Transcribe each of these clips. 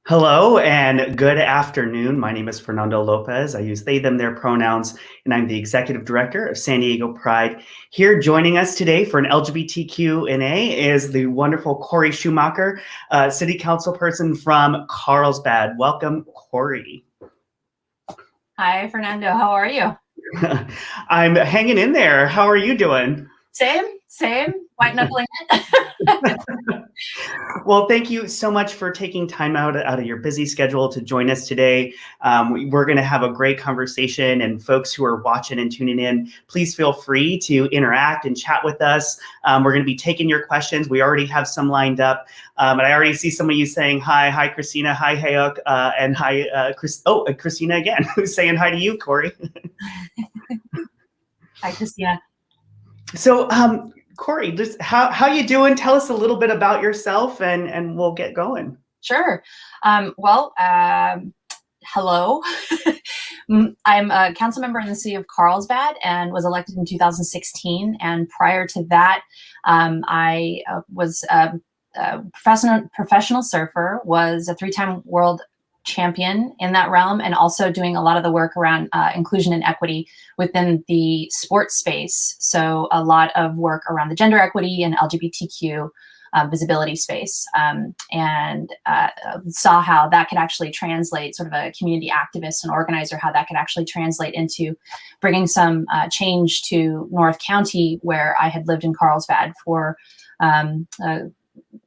Hello and good afternoon. My name is Fernando Lopez. I use they, them, their pronouns, and I'm the Executive Director of San Diego Pride. Here joining us today for an LGBTQ&A is the wonderful Cori Schumacher, City Council person from Carlsbad. Welcome, Cori. Hi, Fernando. How are you? I'm hanging in there. How are you doing? Same. White knuckling it. Well, thank you so much for taking time out of your busy schedule to join us today. We're going to have a great conversation, and folks who are watching and tuning in, please feel free to interact and chat with us. We're going to be taking your questions. We already have some lined up, and I already see some of you saying hi. Hi, Christina. Hi, Hayuk, and hi, Christina again, who's saying hi to you, Cori. Hi, Christina. So, Cori, how you doing? Tell us a little bit about yourself, and we'll get going. Sure. Hello. I'm a council member in the City of Carlsbad and was elected in 2016. And prior to that, I was a professional surfer, was a 3-time world champion in that realm, and also doing a lot of the work around inclusion and equity within the sports space. So a lot of work around the gender equity and LGBTQ visibility space, and saw how that could actually translate, sort of a community activist and organizer, how that could actually translate into bringing some change to North County, where I had lived in Carlsbad for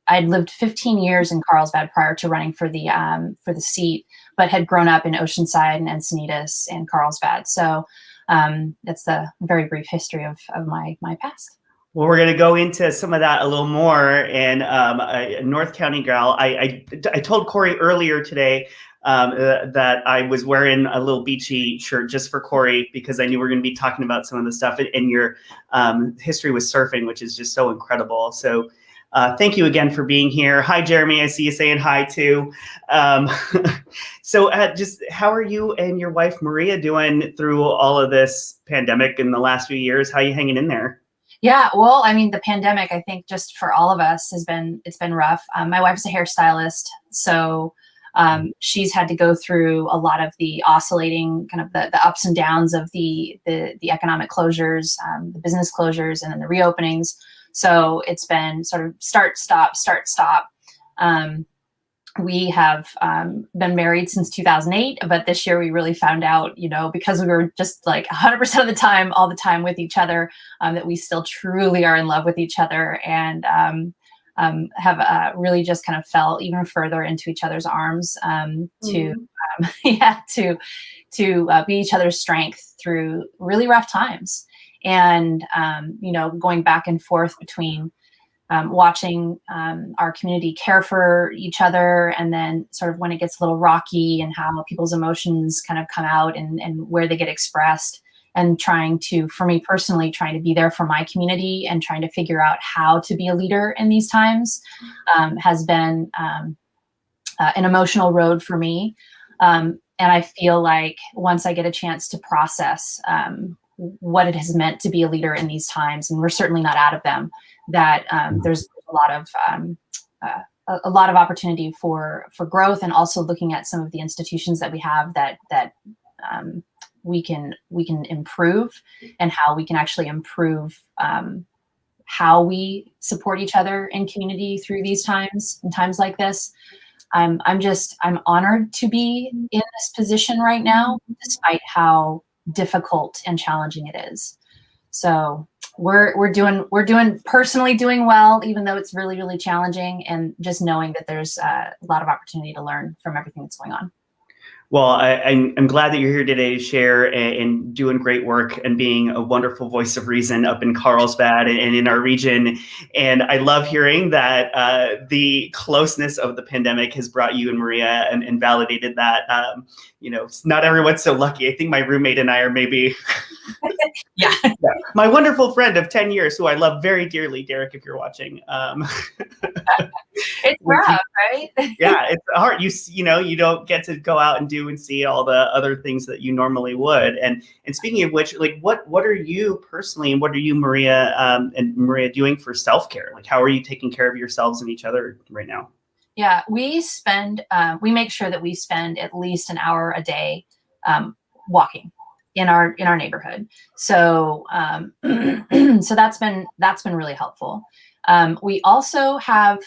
I'd lived 15 years in Carlsbad prior to running for the seat, but had grown up in Oceanside and Encinitas and Carlsbad. So that's the very brief history of my past. Well, we're going to go into some of that a little more. And a North County gal, I told Cori earlier today that I was wearing a little beachy shirt just for Cori, because I knew we were going to be talking about some of the stuff in your history with surfing, which is just so incredible. So thank you again for being here. Hi, Jeremy. I see you saying hi too. So just how are you and your wife, Maria, doing through all of this pandemic in the last few years? How are you hanging in there? Yeah, well, I mean, the pandemic, I think just for all of us it's been rough. My wife's a hairstylist, so she's had to go through a lot of the oscillating kind of the ups and downs of the economic closures, the business closures, and then the reopenings. So it's been sort of start, stop. We have been married since 2008, but this year we really found out, because we were just like 100% of the time, all the time with each other, that we still truly are in love with each other, and have really just kind of fell even further into each other's arms to be each other's strength through really rough times. And, going back and forth between watching our community care for each other, and then sort of when it gets a little rocky and how people's emotions kind of come out and where they get expressed, and for me personally, trying to be there for my community and trying to figure out how to be a leader in these times has been an emotional road for me. And I feel like once I get a chance to process what it has meant to be a leader in these times, and we're certainly not out of them, that there's a lot of opportunity for growth, and also looking at some of the institutions that we have that we can improve, and how we can actually improve how we support each other in community through these times and times like this. I'm honored to be in this position right now, despite how difficult and challenging it is. So we're personally doing well, even though it's really, really challenging, and just knowing that there's a lot of opportunity to learn from everything that's going on. Well, I'm glad that you're here today to share and doing great work and being a wonderful voice of reason up in Carlsbad and in our region. And I love hearing that the closeness of the pandemic has brought you and Maria and validated that. Not everyone's so lucky. I think my roommate and I are maybe yeah. My wonderful friend of 10 years who I love very dearly, Derek, if you're watching. It's rough, right? Yeah, it's hard. You don't get to go out and do and see all the other things that you normally would. And speaking of which, like what are you personally and what are you, Maria, and Maria doing for self-care? Like how are you taking care of yourselves and each other right now? Yeah, we make sure that we spend at least an hour a day walking in our neighborhood. So so that's been really helpful. We also have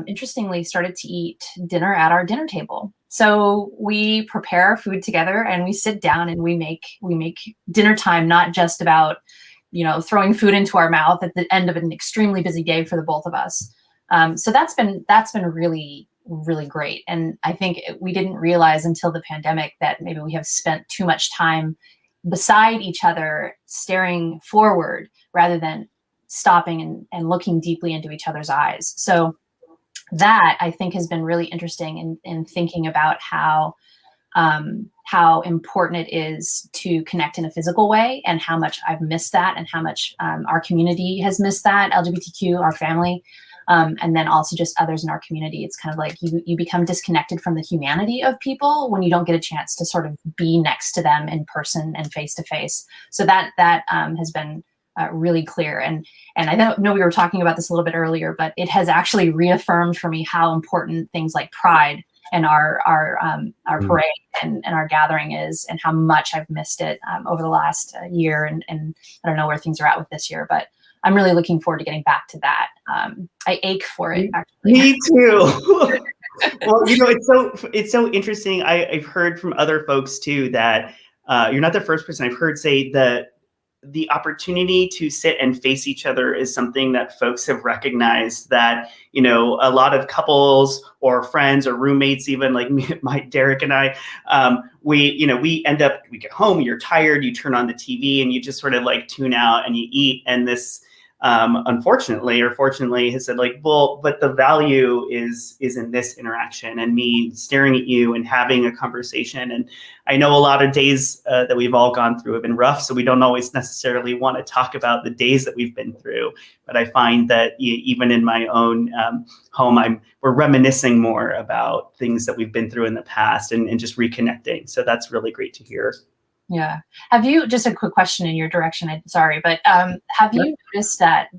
interestingly started to eat dinner at our dinner table. So we prepare food together and we sit down and we make dinner time not just about throwing food into our mouth at the end of an extremely busy day for the both of us. So that's been really, really great. And I think we didn't realize until the pandemic that maybe we have spent too much time beside each other, staring forward rather than stopping and looking deeply into each other's eyes. So that I think has been really interesting in thinking about how important it is to connect in a physical way and how much I've missed that and how much our community has missed that, LGBTQ, our family. And then also just others in our community. It's kind of like you become disconnected from the humanity of people when you don't get a chance to sort of be next to them in person and face to face. So that has been really clear. And I know we were talking about this a little bit earlier, but it has actually reaffirmed for me how important things like Pride and our parade and our gathering is, and how much I've missed it over the last year. And I don't know where things are at with this year, but I'm really looking forward to getting back to that. I ache for it, actually. Me too. Well, it's so interesting. I've heard from other folks too that you're not the first person I've heard say that the opportunity to sit and face each other is something that folks have recognized, that, a lot of couples or friends or roommates, even like Derek and I, we get home, you're tired, you turn on the TV and you just sort of like tune out and you eat. And this, unfortunately or fortunately, has said like, well, but the value is in this interaction and me staring at you and having a conversation. And I know a lot of days that we've all gone through have been rough, so we don't always necessarily want to talk about the days that we've been through. But I find that even in my own home, we're reminiscing more about things that we've been through in the past and just reconnecting. So that's really great to hear. Yeah. Have you, just a quick question in your direction, sorry, but have you noticed that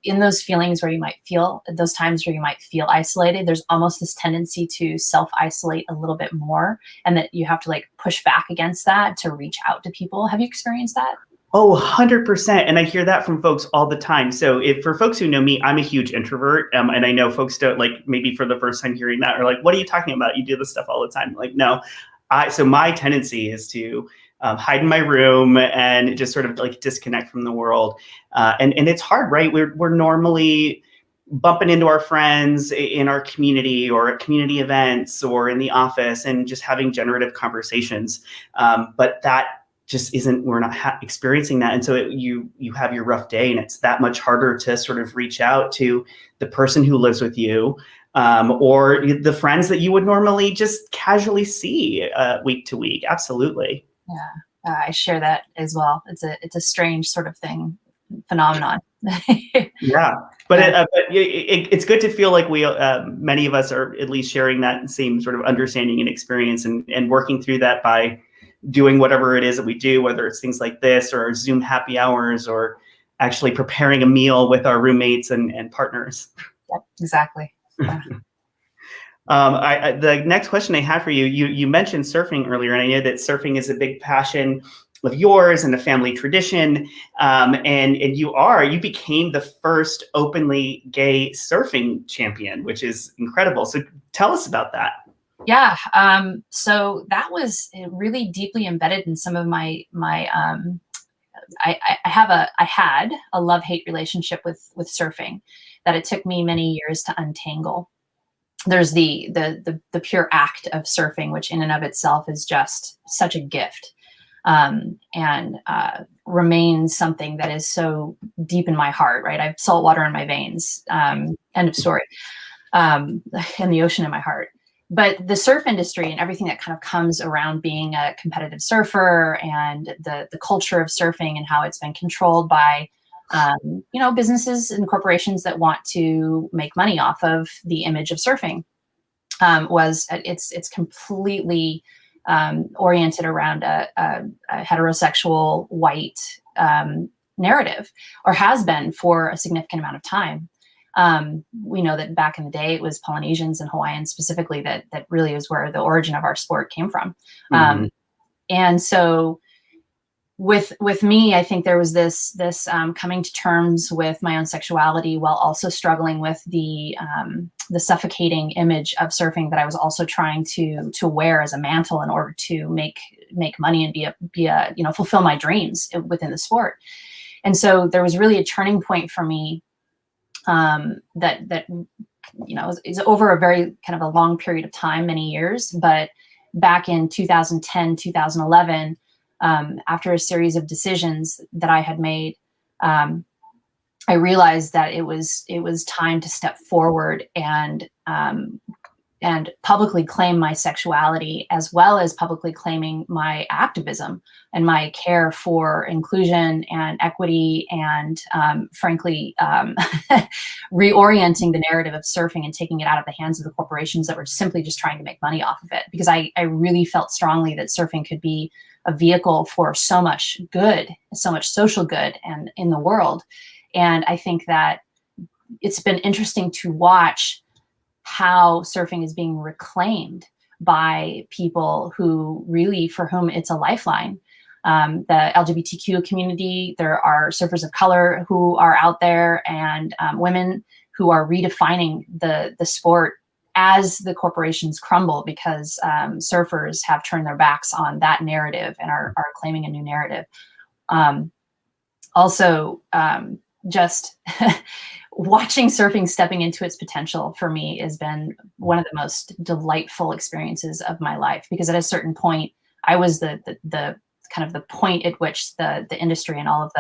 in those feelings where you might feel, those times where you might feel isolated, there's almost this tendency to self-isolate a little bit more, and that you have to like push back against that to reach out to people? Have you experienced that? Oh, 100%. And I hear that from folks all the time. So for folks who know me, I'm a huge introvert. And I know folks don't, like, maybe for the first time hearing that, are like, what are you talking about? You do this stuff all the time. Like, no. So my tendency is to hide in my room and just sort of like disconnect from the world. And it's hard, right? We're normally bumping into our friends in our community or at community events or in the office and just having generative conversations. But that just isn't, we're not experiencing that. And so you have your rough day, and it's that much harder to sort of reach out to the person who lives with you, or the friends that you would normally just casually see week to week. Absolutely. Yeah, I share that as well. It's a strange sort of phenomenon. Yeah, but it's good to feel like we, many of us are at least sharing that same sort of understanding and experience, and working through that by doing whatever it is that we do, whether it's things like this or Zoom happy hours or actually preparing a meal with our roommates and partners. Yep, exactly. Yeah. The next question I have for you, you mentioned surfing earlier, and I know that surfing is a big passion of yours and a family tradition. And you became the first openly gay surfing champion, which is incredible. So tell us about that. Yeah. So that was really deeply embedded in some of I had a love-hate relationship with surfing that it took me many years to untangle. There's the pure act of surfing, which in and of itself is just such a gift, and remains something that is so deep in my heart, right? I have salt water in my veins, end of story, and the ocean in my heart. But the surf industry and everything that kind of comes around being a competitive surfer and the culture of surfing and how it's been controlled by, businesses and corporations that want to make money off of the image of surfing, it's completely oriented around a heterosexual white narrative, or has been for a significant amount of time. We know that back in the day, it was Polynesians and Hawaiians specifically that really is where the origin of our sport came from. Mm-hmm. And so with me, I think there was this coming to terms with my own sexuality while also struggling with the suffocating image of surfing that I was also trying to wear as a mantle in order to make money and be a fulfill my dreams within the sport. And so there was really a turning point for me. That is over a very kind of a long period of time, many years. But back in 2010, 2011, after a series of decisions that I had made, I realized that it was time to step forward and publicly claim my sexuality, as well as publicly claiming my activism and my care for inclusion and equity, and frankly, reorienting the narrative of surfing and taking it out of the hands of the corporations that were simply just trying to make money off of it. Because I really felt strongly that surfing could be a vehicle for so much good, so much social good and in the world. And I think that it's been interesting to watch how surfing is being reclaimed by people who really, for whom it's a lifeline. The LGBTQ community, there are surfers of color who are out there, and women who are redefining the sport as the corporations crumble, because surfers have turned their backs on that narrative and are claiming a new narrative. Just watching surfing stepping into its potential for me has been one of the most delightful experiences of my life, because at a certain point, I was the kind of the point at which the industry and all of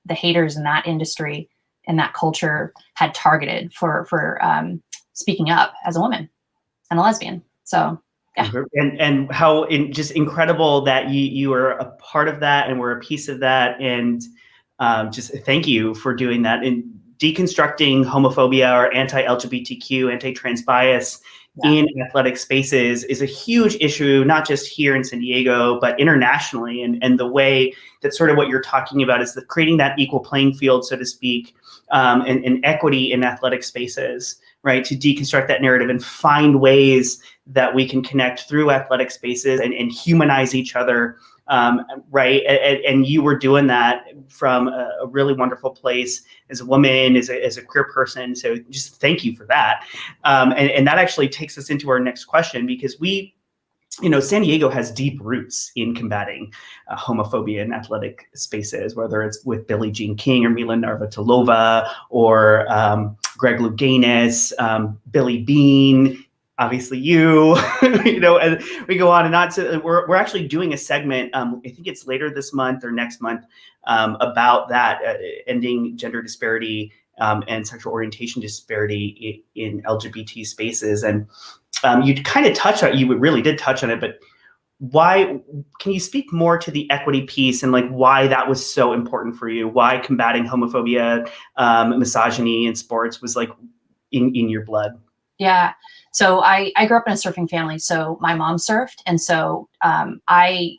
the haters in that industry and that culture had targeted for speaking up as a woman and a lesbian. So yeah. And how just incredible that you were a part of that and were a piece of that. And just thank you for doing that. And deconstructing homophobia or anti-LGBTQ, anti-trans bias in athletic spaces is a huge issue, not just here in San Diego, but internationally. And the way that sort of what you're talking about is creating that equal playing field, so to speak, and equity in athletic spaces, right? To deconstruct that narrative and find ways that we can connect through athletic spaces and humanize each other. Right. And you were doing that from a really wonderful place as a woman, as a queer person. So just thank you for that. And that actually takes us into our next question, because San Diego has deep roots in combating homophobia in athletic spaces, whether it's with Billie Jean King or Mila Navratilova or Greg Louganis, Billy Bean, obviously you, and we go on and on. So we're actually doing a segment, I think it's later this month or next month, about that, ending gender disparity and sexual orientation disparity in LGBT spaces. And you kind of touched on it, you really did touch on it, but why, can you speak more to the equity piece and why that was so important for you? Why combating homophobia, misogyny in sports was in your blood? Yeah. So I grew up in a surfing family. So my mom surfed. And so I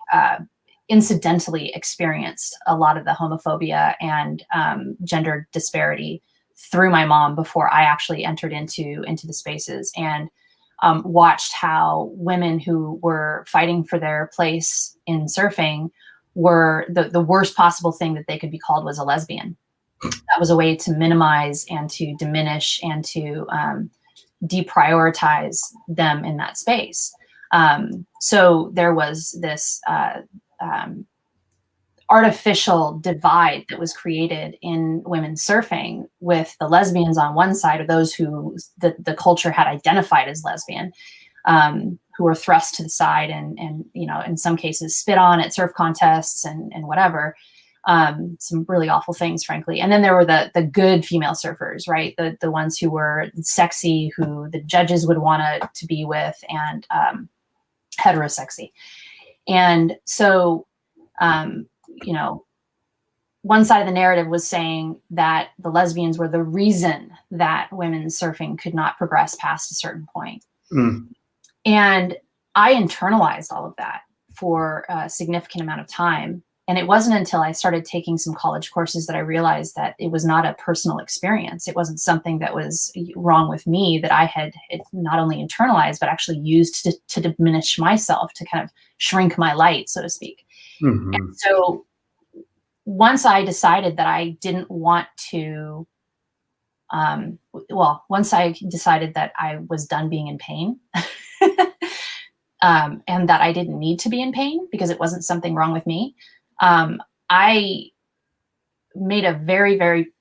incidentally experienced a lot of the homophobia and gender disparity through my mom before I actually entered into the spaces, and watched how women who were fighting for their place in surfing were the worst possible thing that they could be called was a lesbian. That was a way to minimize and to diminish and to deprioritize them in that space. So there was this artificial divide that was created in women's surfing, with the lesbians on one side, or those who the culture had identified as lesbian, who were thrust to the side and you know, in some cases spit on at surf contests and whatever. Some really awful things, frankly. And then there were the good female surfers, right? The ones who were sexy, who the judges would want to be with, and heterosexy. And so, you know, one side of the narrative was saying that the lesbians were the reason that women's surfing could not progress past a certain point. And I internalized all of that for a significant amount of time. And it wasn't until I started taking some college courses that I realized that it was not a personal experience. It wasn't something that was wrong with me, that I had not only internalized, but actually used to diminish myself, to kind of shrink my light, so to speak. And so once I decided that I didn't want to, once I decided that I was done being in pain, and that I didn't need to be in pain because it wasn't something wrong with me, I made a very, very,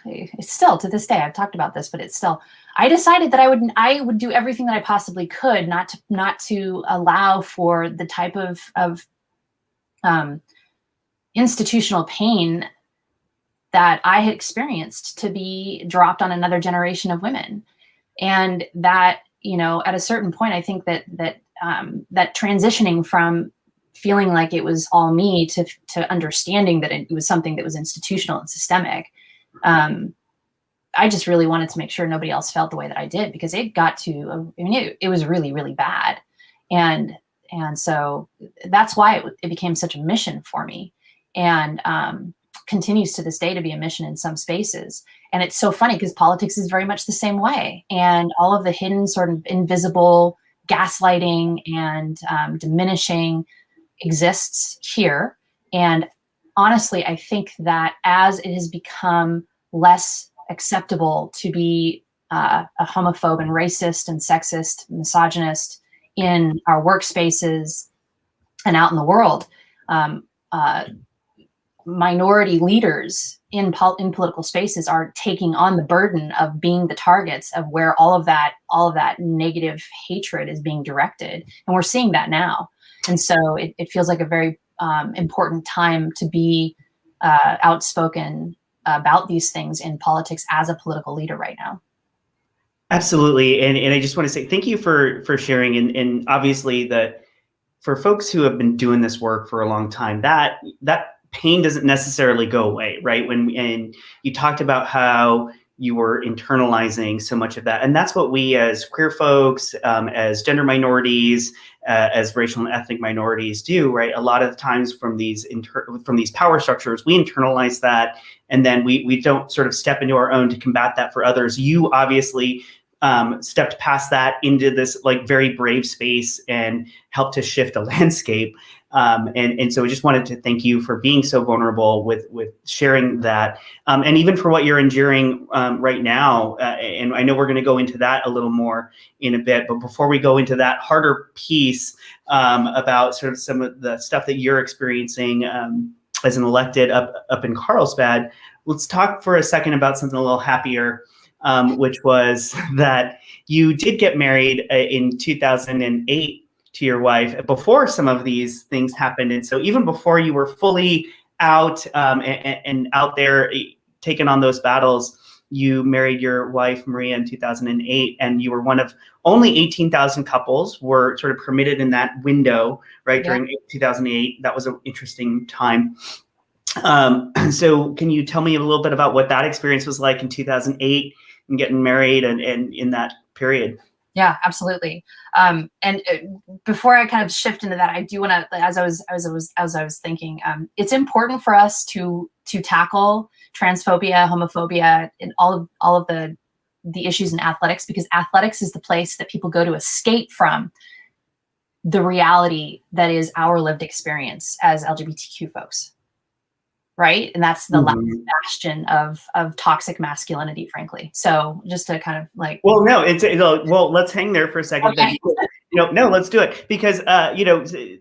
it's still to this day, I've talked about this, but it's still, I decided that I would do everything that I possibly could not to allow for the type of institutional pain that I had experienced to be dropped on another generation of women. And that, you know, at a certain point, I think that transitioning from feeling like it was all me to understanding that it was something that was institutional and systemic, I just really wanted to make sure nobody else felt the way that I did, because it got to, I mean, it was really, really bad. And so that's why it became such a mission for me, and continues to this day to be a mission in some spaces. And it's so funny because politics is very much the same way. And all of the hidden sort of invisible gaslighting and diminishing exists here. And honestly, I think that as it has become less acceptable to be a homophobe and racist and sexist, misogynist in our workspaces and out in the world, minority leaders in political spaces are taking on the burden of being the targets of where all of that negative hatred is being directed. And we're seeing that now. And so it feels like a very important time to be outspoken about these things in politics as a political leader right now. Absolutely. And I just want to say thank you for sharing. And obviously for folks who have been doing this work for a long time, that pain doesn't necessarily go away, right? And you talked about how you were internalizing so much of that. And that's what we as queer folks, as gender minorities, as racial and ethnic minorities do, right? A lot of the times from these power structures, we internalize that, and then we don't sort of step into our own to combat that for others. You obviously stepped past that into this like very brave space and helped to shift a landscape. And so I just wanted to thank you for being so vulnerable with sharing that, and even for what you're enduring right now. And I know we're going to go into that a little more in a bit, but before we go into that harder piece about sort of some of the stuff that you're experiencing as an elected up in Carlsbad, let's talk for a second about something a little happier, which was that you did get married in 2008 to your wife before some of these things happened. And so even before you were fully out and out there taking on those battles, you married your wife, Maria, in 2008, and you were one of only 18,000 couples were sort of permitted in that window, right? Yeah. During 2008. That was an interesting time. So can you tell me a little bit about what that experience was like in 2008 and getting married and in that period? Yeah, absolutely. And before I kind of shift into that, I do want to, as I was thinking, it's important for us to tackle transphobia, homophobia, and all of the issues in athletics, because athletics is the place that people go to escape from the reality that is our lived experience as LGBTQ folks. Right. And that's the last bastion of toxic masculinity, frankly. So just to kind of like. Well, no, well, let's hang there for a second. Okay. No, let's do it because,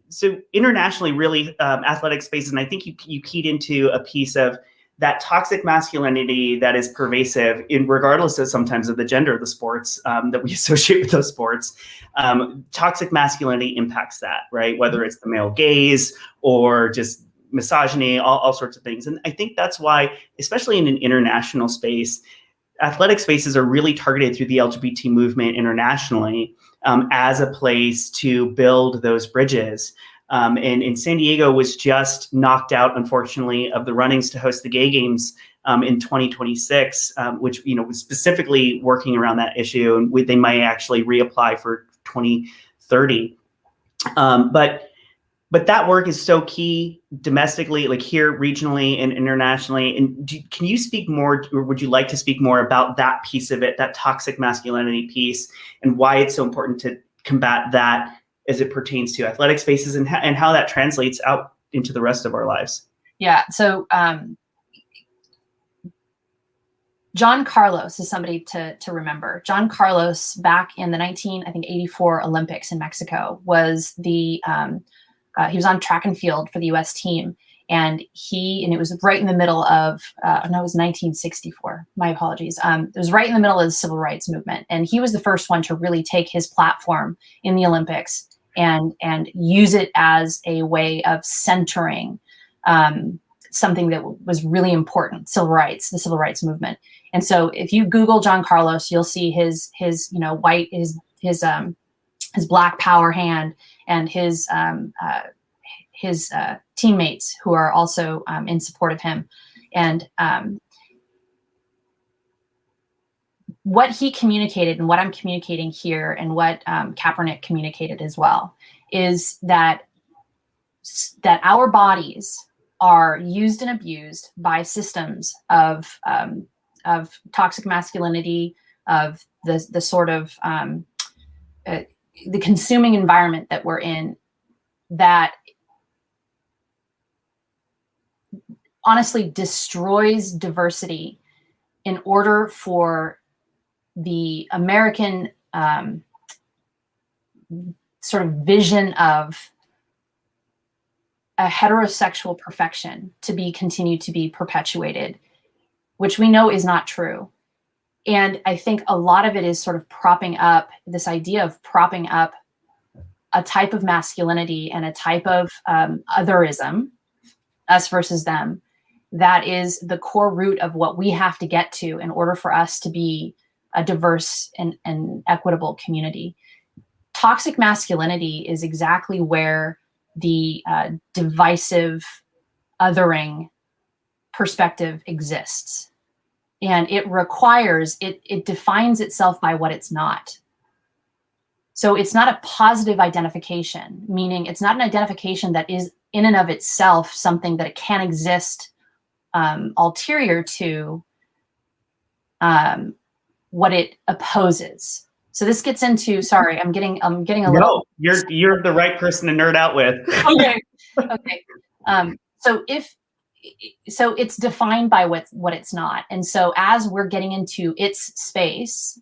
so internationally, really, athletic spaces, and I think you keyed into a piece of that toxic masculinity that is pervasive regardless of sometimes of the gender of the sports that we associate with those sports. Toxic masculinity impacts that, right? Whether it's the male gaze or just misogyny, all sorts of things. And I think that's why, especially in an international space, athletic spaces are really targeted through the LGBT movement internationally as a place to build those bridges. And San Diego was just knocked out, unfortunately, of the runnings to host the Gay Games in 2026, which was specifically working around that issue, and they might actually reapply for 2030. But that work is so key domestically, like here regionally and internationally. And can you speak more, or would you like to speak more about that piece of it, that toxic masculinity piece, and why it's so important to combat that as it pertains to athletic spaces and how that translates out into the rest of our lives? Yeah. So John Carlos is somebody to remember. John Carlos, back in the 1984 Olympics in Mexico, was the he was on track and field for the U.S. team, and it was right in the middle of no, it was 1964. My apologies. It was right in the middle of the civil rights movement, and he was the first one to really take his platform in the Olympics and use it as a way of centering something that was really important: the civil rights movement. And so, if you Google John Carlos, you'll see his Black Power hand and his teammates who are also in support of him. And what he communicated and what I'm communicating here and what Kaepernick communicated as well is that our bodies are used and abused by systems of toxic masculinity, of the sort of the consuming environment that we're in, that honestly destroys diversity in order for the American sort of vision of a heterosexual perfection to continue to be perpetuated, which we know is not true. And I think a lot of it is sort of propping up this idea of propping up a type of masculinity and a type of otherism, us versus them, that is the core root of what we have to get to in order for us to be a diverse and equitable community. Toxic masculinity is exactly where the divisive othering perspective exists. And it defines itself by what it's not. So it's not a positive identification, meaning it's not an identification that is in and of itself something that it can exist ulterior to what it opposes. So this gets into, sorry, I'm getting a little. No, you're the right person to nerd out with. Okay. So it's defined by what it's not. And so as we're getting into its space,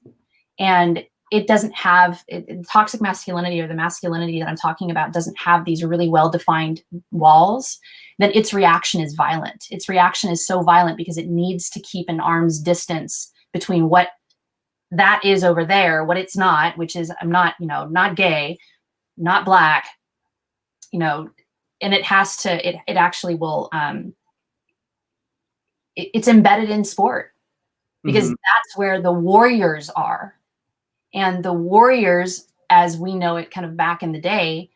and it doesn't have toxic masculinity, or the masculinity that I'm talking about doesn't have these really well-defined walls, then its reaction is violent. Its reaction is so violent because it needs to keep an arm's distance between what that is over there, what it's not, which is I'm not, not gay, not Black, and it has to, it actually will, it's embedded in sport, because that's where the warriors are. And the warriors, as we know it kind of back in the day,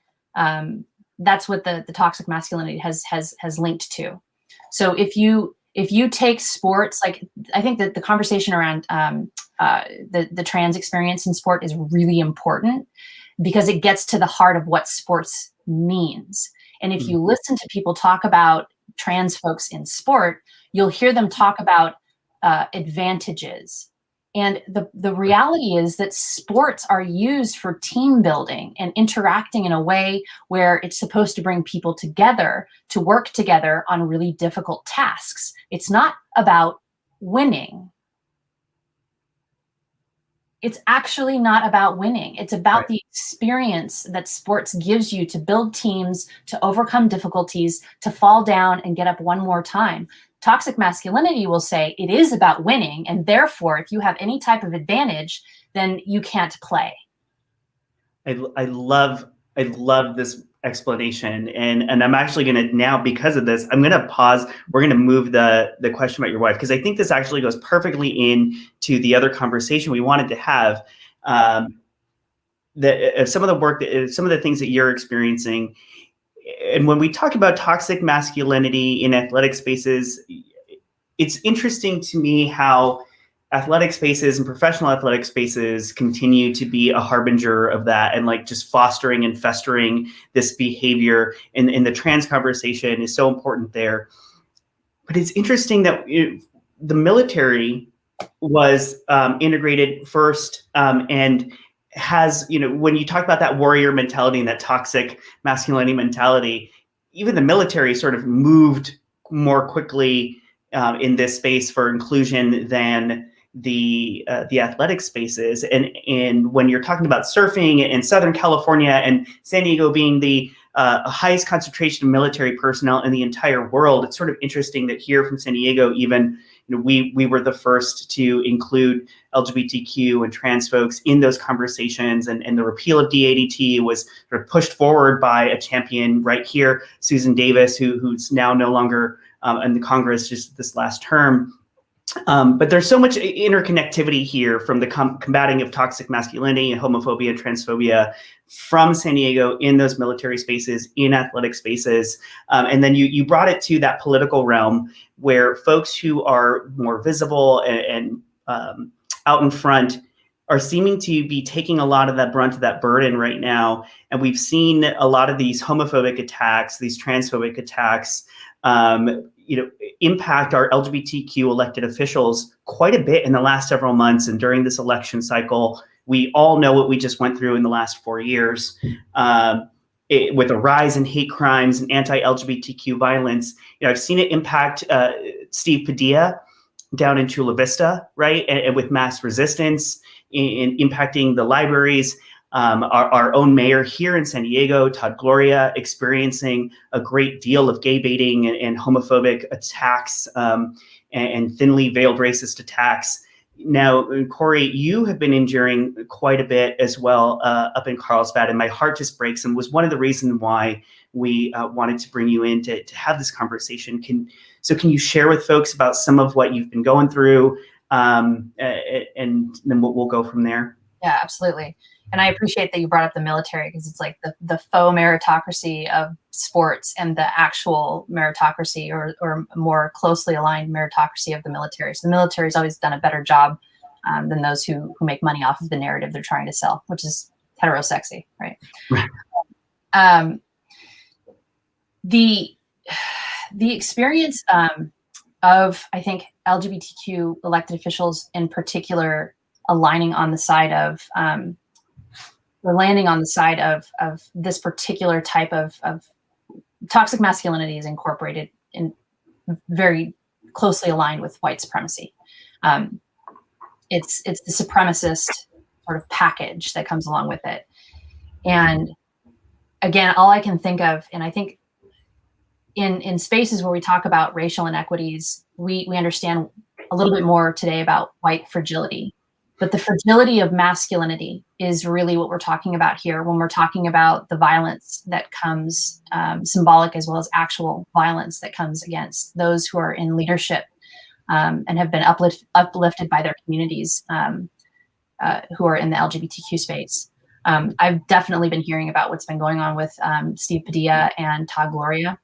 that's what the toxic masculinity has linked to. So if you take sports, like I think that the conversation around the trans experience in sport is really important, because it gets to the heart of what sports means. And if you listen to people talk about trans folks in sport, you'll hear them talk about advantages And the reality is that sports are used for team building and interacting in a way where it's supposed to bring people together to work together on really difficult tasks. It's not about winning. It's actually not about winning. It's about the experience that sports gives you to build teams, to overcome difficulties, to fall down and get up one more time. Toxic masculinity will say it is about winning, and therefore, if you have any type of advantage, then you can't play. I love this explanation, and I'm actually going to now, because of this, I'm going to pause. We're going to move the question about your wife, because I think this actually goes perfectly into the other conversation we wanted to have. Some of the work, some of the things that you're experiencing. And when we talk about toxic masculinity in athletic spaces, it's interesting to me how athletic spaces and professional athletic spaces continue to be a harbinger of that, and like just fostering and festering this behavior. In the trans conversation is so important there. But it's interesting that the military was integrated first, and has, when you talk about that warrior mentality and that toxic masculinity mentality, even the military sort of moved more quickly in this space for inclusion than the athletic spaces. And when you're talking about surfing in Southern California and San Diego being the highest concentration of military personnel in the entire world, it's sort of interesting that here from San Diego, even we were the first to include LGBTQ and trans folks in those conversations, and the repeal of DADT was sort of pushed forward by a champion right here, Susan Davis, who's now no longer in the Congress, just this last term. But there's so much interconnectivity here from the combating of toxic masculinity and homophobia and transphobia from San Diego in those military spaces, in athletic spaces. And then you brought it to that political realm where folks who are more visible and out in front are seeming to be taking a lot of that brunt of that burden right now. And we've seen a lot of these homophobic attacks, these transphobic attacks, impact our LGBTQ elected officials quite a bit in the last several months. And during this election cycle, we all know what we just went through in the last 4 years with a rise in hate crimes and anti-LGBTQ violence. I've seen it impact Steve Padilla down in Chula Vista, right? And with mass resistance in impacting the libraries. Our own mayor here in San Diego, Todd Gloria, experiencing a great deal of gay baiting and homophobic attacks and thinly veiled racist attacks. Now, Cori, you have been enduring quite a bit as well up in Carlsbad, and my heart just breaks, and was one of the reasons why we wanted to bring you in to have this conversation. Can you share with folks about some of what you've been going through, and then we'll go from there? Yeah, absolutely. And I appreciate that you brought up the military, because it's like the faux meritocracy of sports and the actual meritocracy or more closely aligned meritocracy of the military. So the military's always done a better job than those who make money off of the narrative they're trying to sell, which is heterosexy, right? The experience of, I think, LGBTQ elected officials in particular aligning on the side of we're landing on the side of this particular type of toxic masculinity is incorporated in very closely aligned with white supremacy. It's the supremacist sort of package that comes along with it. And again, all I can think of, and I think in spaces where we talk about racial inequities, we understand a little bit more today about white fragility. But the fragility of masculinity is really what we're talking about here when we're talking about the violence that comes, symbolic as well as actual violence that comes against those who are in leadership and have been uplifted by their communities who are in the LGBTQ space. I've definitely been hearing about what's been going on with Steve Padilla and Todd Gloria.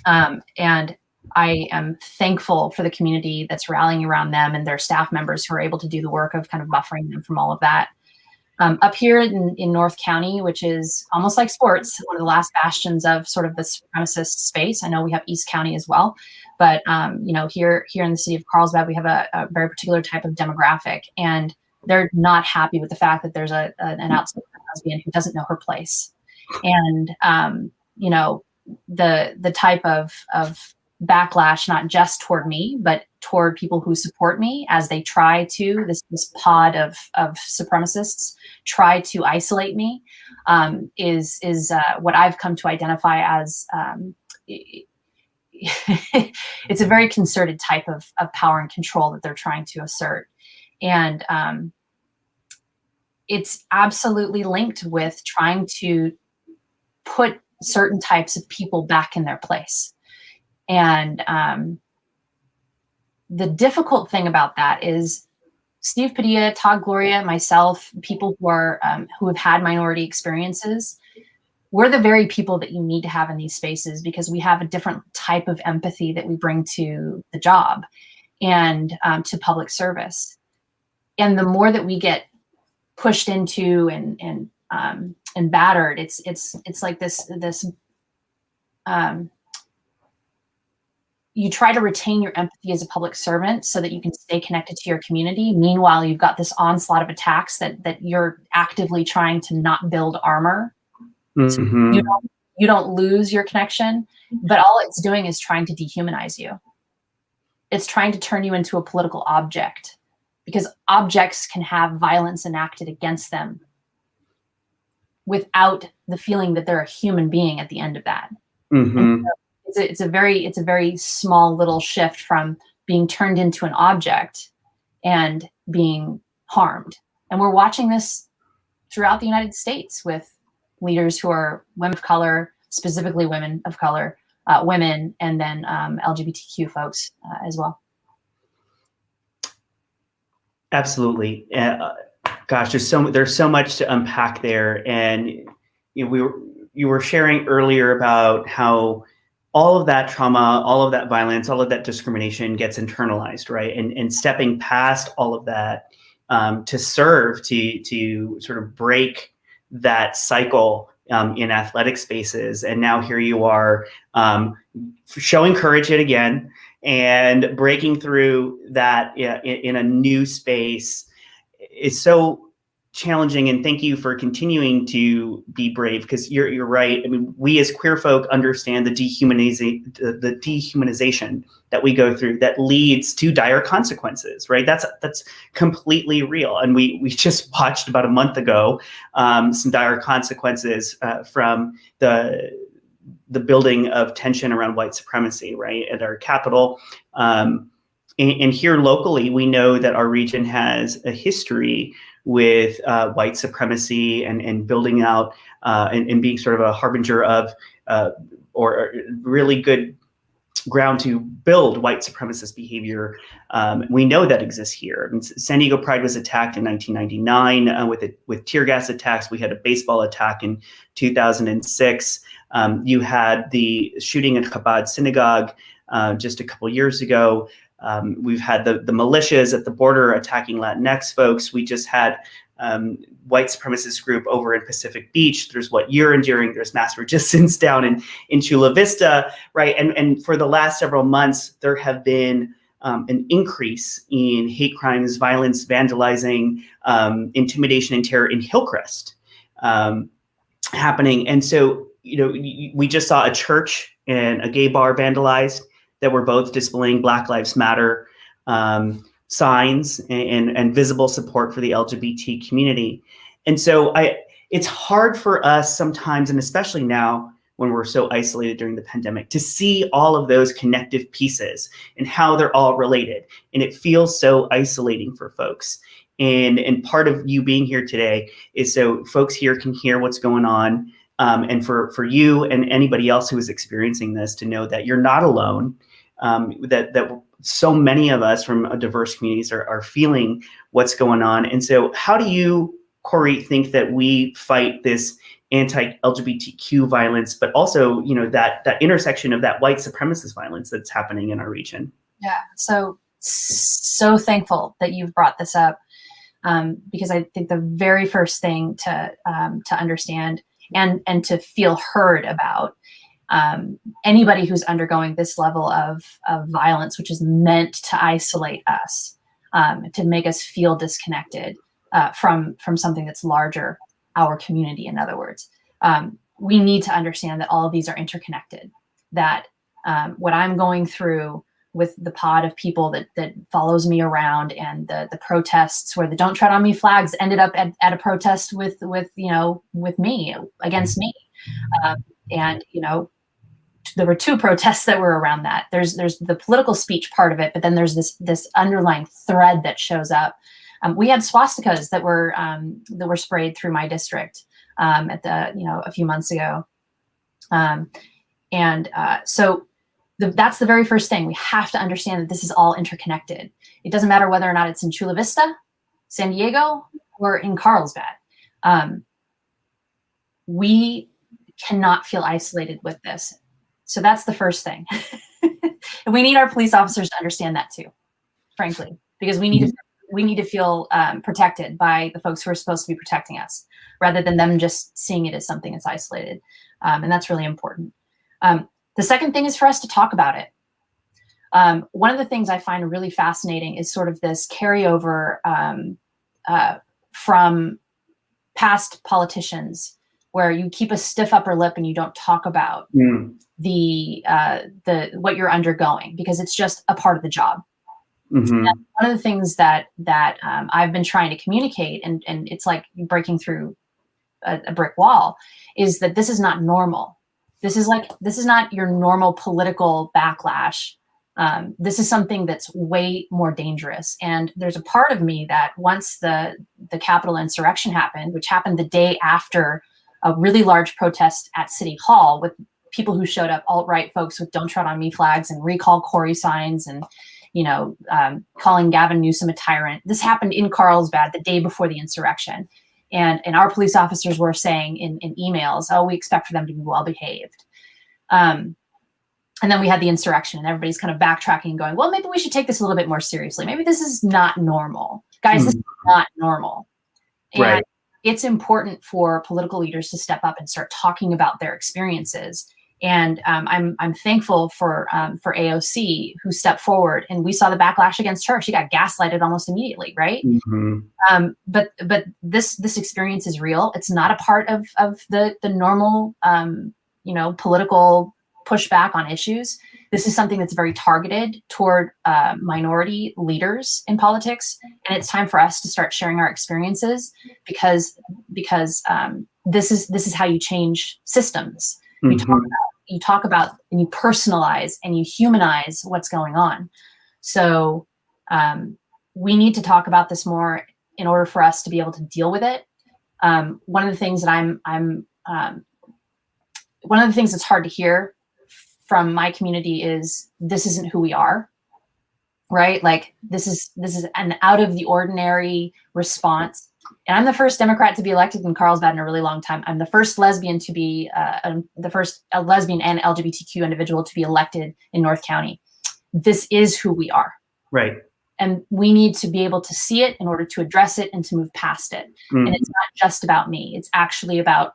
And I am thankful for the community that's rallying around them and their staff members who are able to do the work of kind of buffering them from all of that. Up here in North County, which is almost like sports, one of the last bastions of sort of the supremacist space. I know we have East County as well, but here in the city of Carlsbad, we have a very particular type of demographic, and they're not happy with the fact that there's an outspoken lesbian who doesn't know her place, and the type of backlash, not just toward me, but toward people who support me as they try to, this pod of supremacists try to isolate me, is what I've come to identify as, it's a very concerted type of power and control that they're trying to assert. And it's absolutely linked with trying to put certain types of people back in their place. And the difficult thing about that is Steve Padilla, Todd Gloria, myself, people who have had minority experiences, we're the very people that you need to have in these spaces, because we have a different type of empathy that we bring to the job and to public service. And the more that we get pushed into and battered, it's like this you try to retain your empathy as a public servant so that you can stay connected to your community. Meanwhile, you've got this onslaught of attacks that you're actively trying to not build armor. Mm-hmm. So you don't lose your connection, but all it's doing is trying to dehumanize you. It's trying to turn you into a political object, because objects can have violence enacted against them without the feeling that they're a human being at the end of that. Mm-hmm. So it's a very small little shift from being turned into an object and being harmed. And we're watching this throughout the United States with leaders who are women of color, specifically women of color, women, and then LGBTQ folks as well. Absolutely. Gosh, there's so much to unpack there. And you were sharing earlier about how all of that trauma, all of that violence, all of that discrimination gets internalized, right? And stepping past all of that to serve to sort of break that cycle in athletic spaces. And now here you are showing courage yet again and breaking through that in a new space is so challenging. And thank you for continuing to be brave, because you're right. I mean, we as queer folk understand the dehumanization that we go through that leads to dire consequences, right? That's completely real. And we just watched about a month ago some dire consequences from the building of tension around white supremacy, right, at our capital. And here locally, we know that our region has a history with white supremacy and building out and being sort of a harbinger of or really good ground to build white supremacist behavior. We know that exists here. I mean, San Diego Pride was attacked in 1999 with tear gas attacks. We had a baseball attack in 2006. You had the shooting at Chabad Synagogue just a couple years ago. We've had the militias at the border attacking Latinx folks. We just had white supremacist group over in Pacific Beach. There's what you're enduring. There's mass resistance down in Chula Vista, right? And for the last several months, there have been an increase in hate crimes, violence, vandalizing, intimidation, and terror in Hillcrest happening. And so, we just saw a church and a gay bar vandalized that were both displaying Black Lives Matter signs and visible support for the LGBT community. And so it's hard for us sometimes, and especially now when we're so isolated during the pandemic, to see all of those connective pieces and how they're all related. And it feels so isolating for folks. And part of you being here today is so folks here can hear what's going on. And for you and anybody else who is experiencing this to know that you're not alone, that so many of us from diverse communities are feeling what's going on. And so how do you, Cori, think that we fight this anti-LGBTQ violence, but also, that intersection of that white supremacist violence that's happening in our region? Yeah, so thankful that you've brought this up. because I think the very first thing to understand and to feel heard about, anybody who's undergoing this level of violence, which is meant to isolate us, to make us feel disconnected from something that's larger, our community, in other words. We need to understand that all of these are interconnected, that what I'm going through with the pod of people that follows me around, and the protests where the Don't Tread on Me flags ended up at a protest with me, against me. And, there were two protests that were around that. There's the political speech part of it, but then there's this underlying thread that shows up. We had swastikas that were sprayed through my district at a few months ago. So that's the very first thing. We have to understand that this is all interconnected. It doesn't matter whether or not it's in Chula Vista, San Diego, or in Carlsbad. We cannot feel isolated with this. So that's the first thing. And we need our police officers to understand that too, frankly, because we need to feel protected by the folks who are supposed to be protecting us, rather than them just seeing it as something that's isolated. And that's really important. The second thing is for us to talk about it. One of the things I find really fascinating is sort of this carryover from past politicians, where you keep a stiff upper lip and you don't talk about the what you're undergoing, because it's just a part of the job. Mm-hmm. One of the things that I've been trying to communicate, and it's like breaking through a brick wall, is that this is not normal. This is not your normal political backlash. This is something that's way more dangerous. And there's a part of me that once the Capitol insurrection happened, which happened the day after a really large protest at City Hall with people who showed up, alt-right folks with Don't Tread on Me flags and recall Cori signs, and calling Gavin Newsom a tyrant. This happened in Carlsbad the day before the insurrection. And our police officers were saying in emails, oh, we expect for them to be well behaved. And then we had the insurrection, and everybody's kind of backtracking and going, well, maybe we should take this a little bit more seriously. Maybe this is not normal. Guys, this is not normal. And right. It's important for political leaders to step up and start talking about their experiences. And I'm thankful for AOC, who stepped forward, and we saw the backlash against her. She got gaslighted almost immediately, right? Mm-hmm. But this experience is real. It's not a part of the normal political pushback on issues. This is something that's very targeted toward minority leaders in politics, and it's time for us to start sharing our experiences, because this is how you change systems. Mm-hmm. You talk about and you personalize and you humanize what's going on. So we need to talk about this more in order for us to be able to deal with it. One of the things that one of the things that's hard to hear from my community is this isn't who we are, right? Like this is an out of the ordinary response. And I'm the first Democrat to be elected in Carlsbad in a really long time. I'm the first lesbian to be the first lesbian and LGBTQ individual to be elected in North County. This is who we are. Right. And we need to be able to see it in order to address it and to move past it. Mm-hmm. And it's not just about me. It's actually about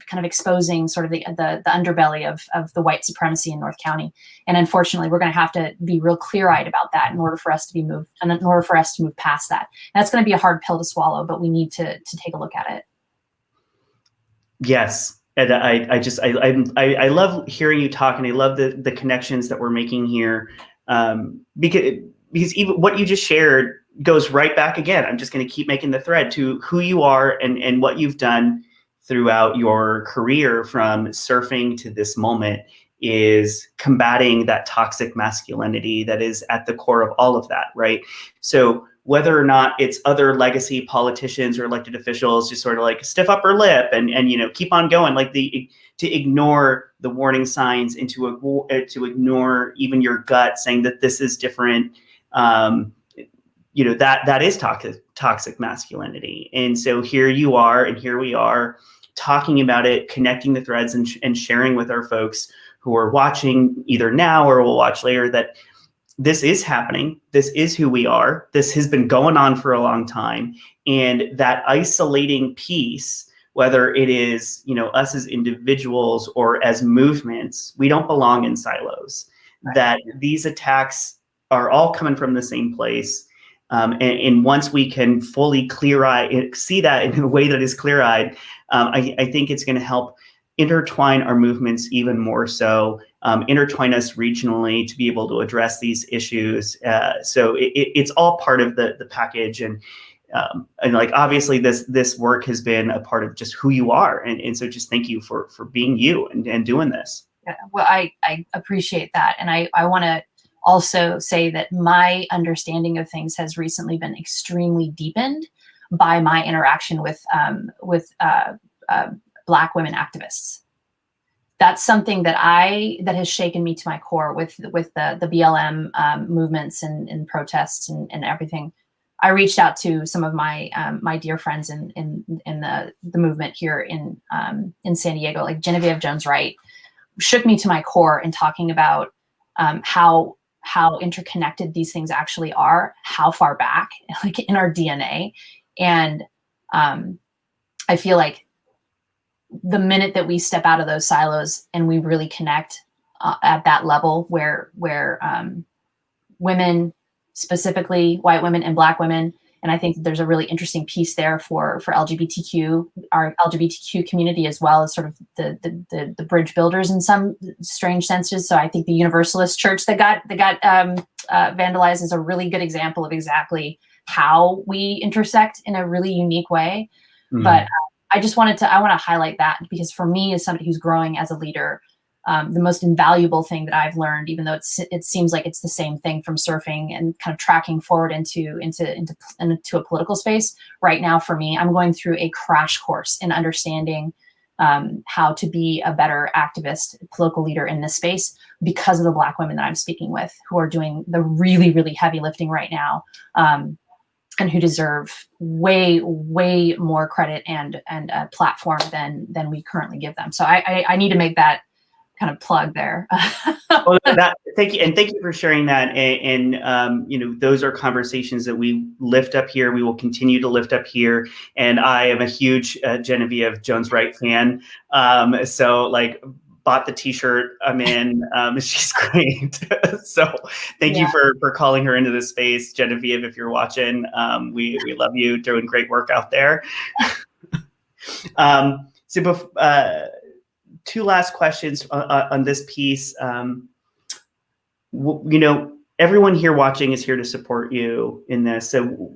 kind of exposing sort of the underbelly of the white supremacy in North County. And unfortunately, we're going to have to be real clear-eyed about that in order for us to move past that. And that's going to be a hard pill to swallow, but we need to take a look at it. Yes. And I love hearing you talk, and I love the connections that we're making here. Because even what you just shared goes right back again. I'm just going to keep making the thread to who you are and what you've done throughout your career, from surfing to this moment, is combating that toxic masculinity that is at the core of all of that, right? So whether or not it's other legacy politicians or elected officials just sort of like stiff upper lip and keep on going, like to ignore the warning signs and to ignore even your gut saying that this is different, that is toxic masculinity. And so here you are, and here we are talking about it, connecting the threads and sharing with our folks who are watching either now or will watch later, that this is happening. This is who we are. This has been going on for a long time. And that isolating piece, whether it is, us as individuals or as movements, we don't belong in silos. Right. That these attacks are all coming from the same place. And once we can fully see that in a way that is clear-eyed, I think it's going to help intertwine our movements even more so, intertwine us regionally to be able to address these issues. So it's all part of the package. And like, obviously this work has been a part of just who you are. And so just thank you for being you and doing this. Yeah, well, I appreciate that. And I want to also say that my understanding of things has recently been extremely deepened by my interaction with Black women activists. That's something that has shaken me to my core with the BLM movements and protests and everything. I reached out to some of my my dear friends in the movement here in San Diego, like Genevieve Jones-Wright, shook me to my core in talking about how interconnected these things actually are, how far back, like in our DNA. And I feel like the minute that we step out of those silos and we really connect at that level where women, specifically white women and Black women, and I think there's a really interesting piece there for LGBTQ, our LGBTQ community, as well as sort of the bridge builders in some strange senses. So I think the Universalist Church that got vandalized is a really good example of exactly how we intersect in a really unique way. Mm-hmm. But I want to highlight that, because for me, as somebody who's growing as a leader, the most invaluable thing that I've learned, even though it seems like it's the same thing from surfing and kind of tracking forward into a political space. Right now, for me, I'm going through a crash course in understanding how to be a better activist, political leader in this space, because of the Black women that I'm speaking with, who are doing the really, really heavy lifting right now, and who deserve way, way more credit and a platform than we currently give them. So I need to make that kind of plug there. Well, thank you. And thank you for sharing that. And those are conversations that we lift up here. We will continue to lift up here. And I am a huge Genevieve Jones-Wright fan. So like, bought the t-shirt I'm in. She's great. So thank you for calling her into this space. Genevieve, if you're watching, we love you, doing great work out there. Two last questions on this piece. Everyone here watching is here to support you in this. So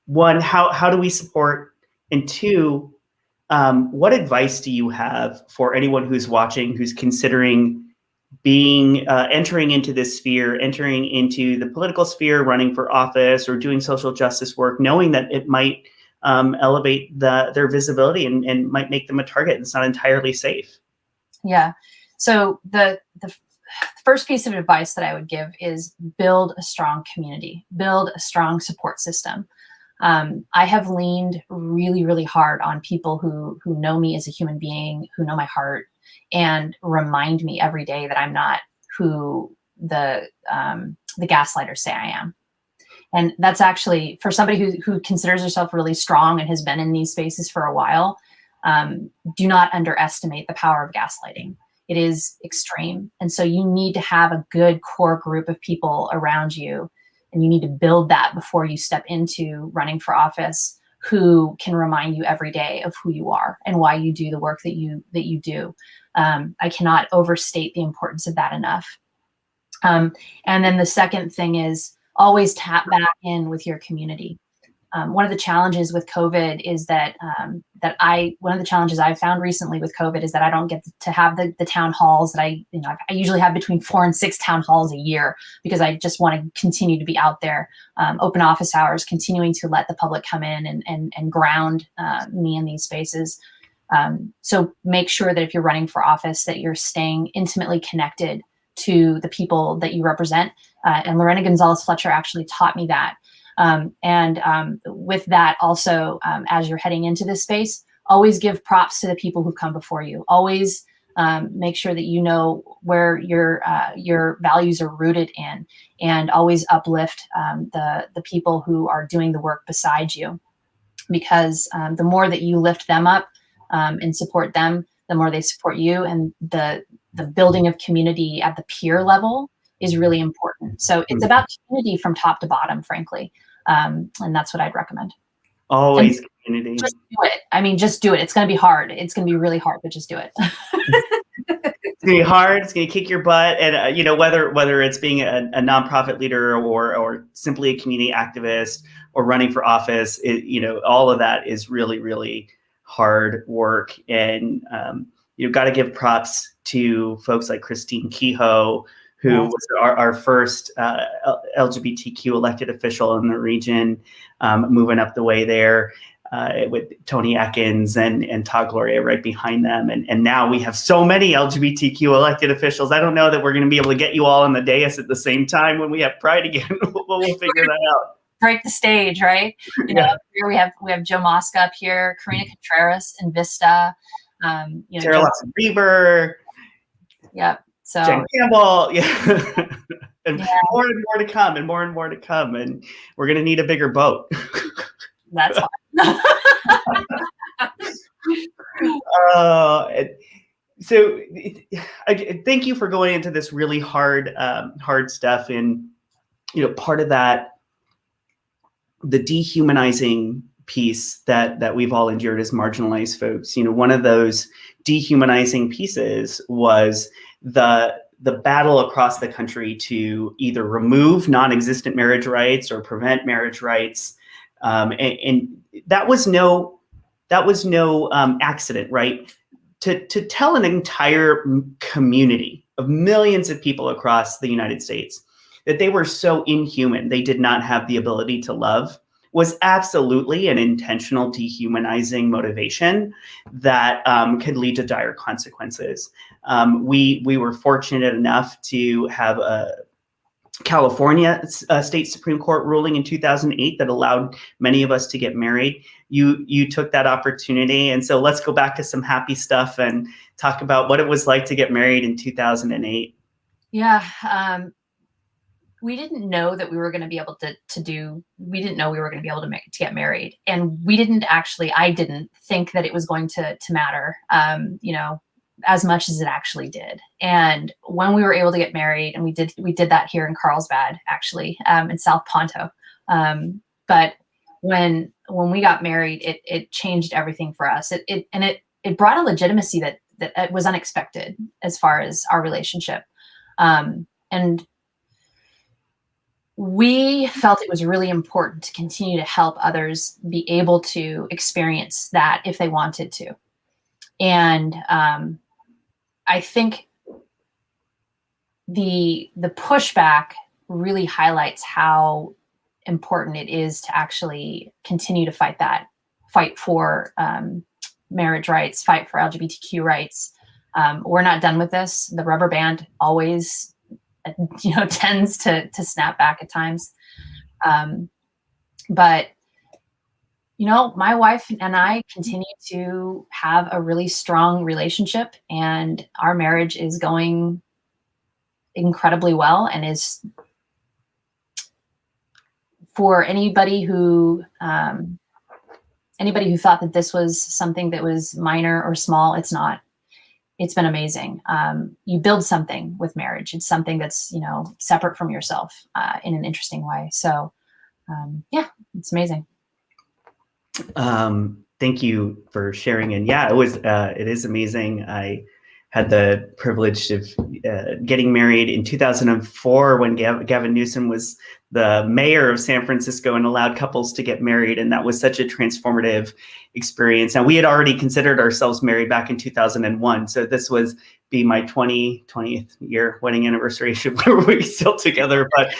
one, how do we support? And two, what advice do you have for anyone who's watching, who's considering entering into this sphere, entering into the political sphere, running for office or doing social justice work, knowing that it might elevate their visibility and might make them a target and it's not entirely safe? Yeah. So the first piece of advice that I would give is build a strong community, build a strong support system. I have leaned really, really hard on people who know me as a human being, who know my heart, and remind me every day that I'm not who the gaslighters say I am. And that's actually, for somebody who considers herself really strong and has been in these spaces for a while, do not underestimate the power of gaslighting. It is extreme. And so you need to have a good core group of people around you, and you need to build that before you step into running for office, who can remind you every day of who you are and why you do the work that you do. I cannot overstate the importance of that enough. And then the second thing is always tap back in with your community. One of the challenges with COVID is that one of the challenges I've found recently with COVID is that I don't get to have the town halls that I usually have between 4 and 6 town halls a year, because I just want to continue to be out there, open office hours, continuing to let the public come in and ground me in these spaces. So make sure that if you're running for office, that you're staying intimately connected to the people that you represent. And Lorena Gonzalez Fletcher actually taught me that. With that also, as you're heading into this space, always give props to the people who've come before you. Always Make sure that you know where your values are rooted in, and always uplift the people who are doing the work beside you, because the more that you lift them up and support them, the more they support you, and the building of community at the peer level is really important. So it's about community from top to bottom, frankly, and that's what I'd recommend. Always And community. just do it. I mean, just do it. It's going to be hard. It's going to be really hard, but just do it. It's gonna be hard. It's gonna kick your butt, and whether it's being a nonprofit leader or simply a community activist or running for office, all of that is really, really hard work. And you've got to give props to folks like Christine Kehoe, who was our first LGBTQ elected official in the region, moving up the way there. With Tony Atkins and Todd Gloria right behind them. And now we have so many LGBTQ elected officials. I don't know that we're going to be able to get you all on the dais at the same time when we have Pride again. We'll figure that out. Break the stage, right? Here we have Joe Mosca up here, Karina Contreras in Vista. Sarah Lawson Reber. Yep. So Jen Campbell. Yeah. And more and more to come, and more and more to come. And we're going to need a bigger boat. That's fine. So thank you for going into this really hard stuff. And part of that, the dehumanizing piece that we've all endured as marginalized folks, one of those dehumanizing pieces was the battle across the country to either remove non-existent marriage rights or prevent marriage rights. And that was no accident, right? To tell an entire community of millions of people across the United States that they were so inhuman, they did not have the ability to love, was absolutely an intentional dehumanizing motivation that could lead to dire consequences. We were fortunate enough to have a California state Supreme Court ruling in 2008 that allowed many of us to get married. You took that opportunity. And so let's go back to some happy stuff and talk about what it was like to get married in 2008. Yeah. We didn't know that we were going to be able we didn't know we were going to be able to get married. And I didn't think that it was going to matter, as much as it actually did. And when we were able to get married, and we did that here in Carlsbad, actually, in South Ponto. But when we got married, it changed everything for us. It brought a legitimacy that was unexpected as far as our relationship. And we felt it was really important to continue to help others be able to experience that if they wanted to. And I think the pushback really highlights how important it is to actually continue to fight for marriage rights, fight for LGBTQ rights. We're not done with this. The rubber band always, tends to snap back at times. But my wife and I continue to have a really strong relationship, and our marriage is going incredibly well, and is, for anybody who thought that this was something that was minor or small, it's not. It's been amazing. You build something with marriage. It's something that's, separate from yourself in an interesting way. So it's amazing. Thank you for sharing. And yeah, it is amazing. I had the privilege of getting married in 2004 when Gavin Newsom was the mayor of San Francisco and allowed couples to get married. And that was such a transformative experience. And we had already considered ourselves married back in 2001. So this was my 20th year wedding anniversary. We're still together. But,